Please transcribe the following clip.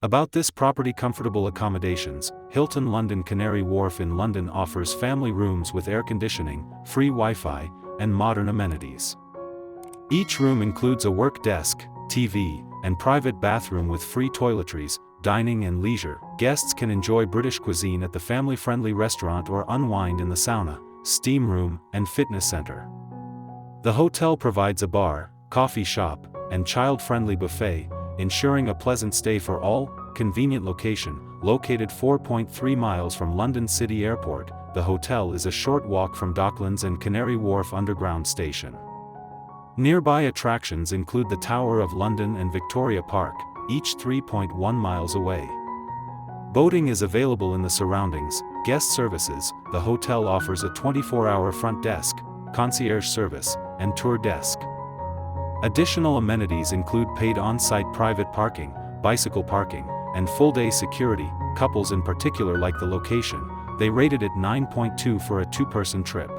About this property comfortable accommodations, Hilton London Canary Wharf in London offers family rooms with air conditioning, free Wi-Fi, and modern amenities. Each room includes a work desk, TV, and private bathroom with free toiletries, dining and leisure. Guests can enjoy British cuisine at the family-friendly restaurant or unwind in the sauna, steam room, and fitness center. The hotel provides a bar, coffee shop, and child-friendly buffet, ensuring a pleasant stay for all. Convenient location, located 4.3 miles from London City Airport, the hotel is a short walk from Docklands and Canary Wharf Underground Station. Nearby attractions include the Tower of London and Victoria Park, each 3.1 miles away. Boating is available in the surroundings. Guest services, the hotel offers a 24-hour front desk, concierge service, and tour desk. Additional amenities include paid on-site private parking, bicycle parking, and full-day security. Couples in particular like the location. They rated it 9.2 for a two-person trip.